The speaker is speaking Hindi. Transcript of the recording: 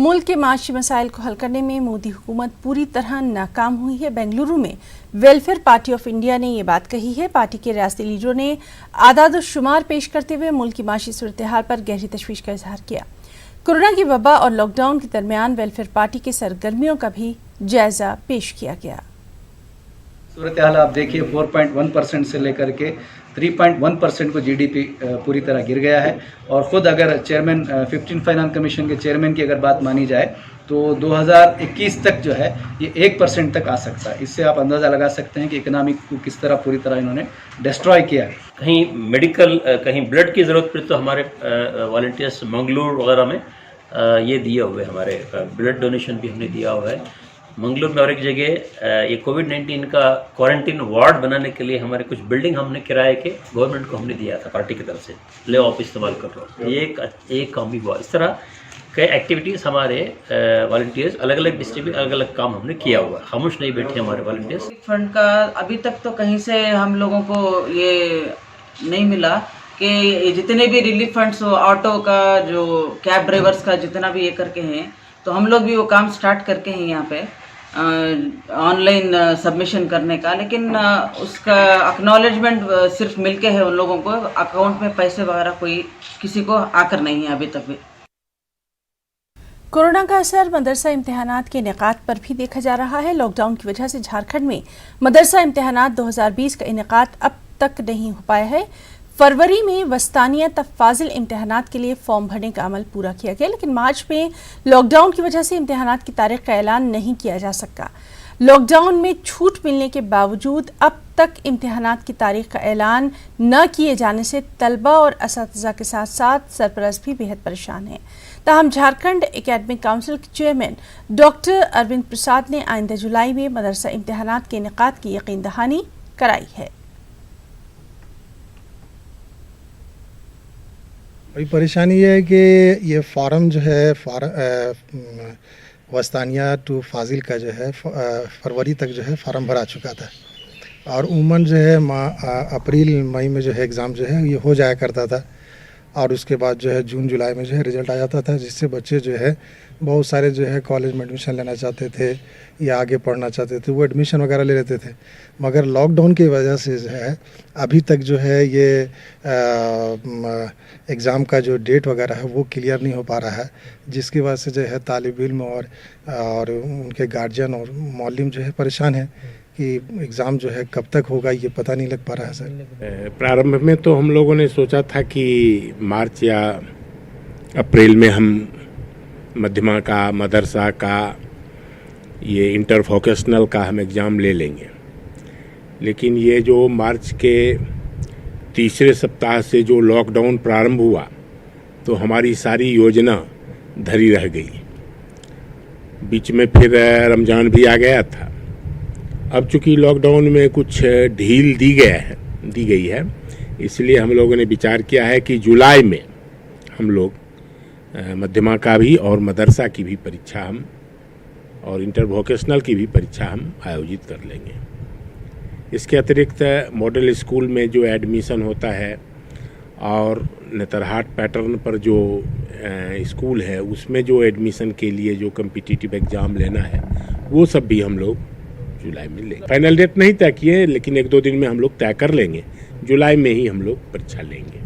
मुल्क के माशी मसाइल को हल करने में मोदी हुकूमत पूरी तरह नाकाम हुई है। बेंगलुरु में वेलफेयर पार्टी ऑफ इंडिया ने ये बात कही है। पार्टी के रियासती लीडरों ने आदाद शुमार पेश करते हुए मुल्क की माशी सूरत हाल पर गहरी तशवीश का इजहार किया। कोरोना की वबा और लॉकडाउन के दरमियान वेलफेयर पार्टी के सरगर्मियों का भी जायजा पेश किया गया। सूरत हाल आप देखिए 4.1% से लेकर के 3.1% को जीडीपी पूरी तरह गिर गया है। और ख़ुद अगर चेयरमैन 15 फाइनेंस कमीशन के चेयरमैन की अगर बात मानी जाए तो 2021 तक जो है ये 1% तक आ सकता है। इससे आप अंदाज़ा लगा सकते हैं कि इकनॉमी को किस तरह पूरी तरह इन्होंने डिस्ट्रॉय किया है। कहीं मेडिकल कहीं ब्लड की ज़रूरत पड़ी तो हमारे वॉलंटियर्स मंगलूर वगैरह में ये दिए हुए हमारे ब्लड डोनेशन भी हमने दिया हुआ है। मंगलूर में और एक जगह ये कोविड-19 का क्वारंटीन वार्ड बनाने के लिए हमारे कुछ बिल्डिंग हमने किराए के गवर्नमेंट को हमने दिया था पार्टी की तरफ से, ले आप इस्तेमाल कर लो। ये एक काम भी हुआ। इस तरह कई एक्टिविटीज़ हमारे वॉलंटियर्स अलग अलग डिस्ट्रिक्ट में अलग अलग काम हमने किया हुआ है। खामोश नहीं बैठे हमारे वॉलंटियर्स। फंड का अभी तक तो कहीं से हम लोगों को ये नहीं मिला कि जितने भी रिलीफ फंड्स हो, ऑटो का, जो कैब ड्राइवर्स का जितना भी ये करके हैं, तो हम लोग भी वो काम स्टार्ट करके हैं यहाँ पे ऑनलाइन सबमिशन करने का। लेकिन उसका एक्नॉलेजमेंट सिर्फ मिलके है उन लोगों को, अकाउंट में पैसे वगैरह कोई किसी को आकर नहीं है अभी तक भी। कोरोना का असर मदरसा इम्तिहानात के इनेकाद पर भी देखा जा रहा है। लॉकडाउन की वजह से झारखंड में मदरसा इम्तिहानात 2020 का इनेकाद अब तक नहीं हो पाया है। फरवरी में वस्तानिया तफाजिल इम्तिहानात के लिए फॉर्म भरने का अमल पूरा किया गया, लेकिन मार्च में लॉकडाउन की वजह से इम्तिहानात की तारीख का ऐलान नहीं किया जा सका। लॉकडाउन में छूट मिलने के बावजूद अब तक इम्तिहानात की तारीख का ऐलान न किए जाने से तलबा और असातिज़ा के साथ साथ सरपरस्त भी बेहद परेशान हैं। ताहम झारखंड एकेडमिक काउंसिल के चेयरमैन डॉक्टर अरविंद प्रसाद ने आइंदा जुलाई में मदरसा इम्तिहानात के इनेकाद की यकीन दहानी कराई है। अभी परेशानी ये है कि ये फार्म जो है वस्तानिया टू फाजिल का जो है फरवरी तक जो है फार्म भरा चुका था और उमन जो है अप्रैल मई में जो है एग्ज़ाम जो है ये हो जाया करता था और उसके बाद जो है जून जुलाई में जो है रिज़ल्ट आ जाता था, जिससे बच्चे जो है बहुत सारे जो है कॉलेज में एडमिशन लेना चाहते थे या आगे पढ़ना चाहते थे, वो एडमिशन वगैरह ले लेते थे। मगर लॉकडाउन की वजह से जो है अभी तक जो है ये एग्ज़ाम का जो डेट वगैरह है वो क्लियर नहीं हो पा रहा है, जिसकी वजह से जो है तालिब इल्म और उनके गार्जियन और मौलिम जो है परेशान है कि एग्ज़ाम जो है कब तक होगा ये पता नहीं लग पा रहा है। सर, प्रारंभ में तो हम लोगों ने सोचा था कि मार्च या अप्रैल में हम मध्यमा का, मदरसा का, ये इंटर वोकेशनल का हम एग्ज़ाम ले लेंगे, लेकिन ये जो मार्च के तीसरे सप्ताह से जो लॉकडाउन प्रारंभ हुआ तो हमारी सारी योजना धरी रह गई। बीच में फिर रमज़ान भी आ गया था। अब चूँकि लॉकडाउन में कुछ ढील दी गई है, इसलिए हम लोगों ने विचार किया है कि जुलाई में हम लोग मध्यमा का भी और मदरसा की भी परीक्षा हम और इंटर वोकेशनल की भी परीक्षा हम आयोजित कर लेंगे। इसके अतिरिक्त मॉडल स्कूल में जो एडमिशन होता है और नेतरहाट पैटर्न पर जो स्कूल है उसमें जो एडमिशन के लिए जो कम्पिटिटिव एग्ज़ाम लेना है वो सब भी हम लोग जुलाई में लेंगे। फाइनल डेट नहीं तय किए, लेकिन 1-2 दिन में हम लोग तय कर लेंगे। जुलाई में ही हम लोग परीक्षा लेंगे।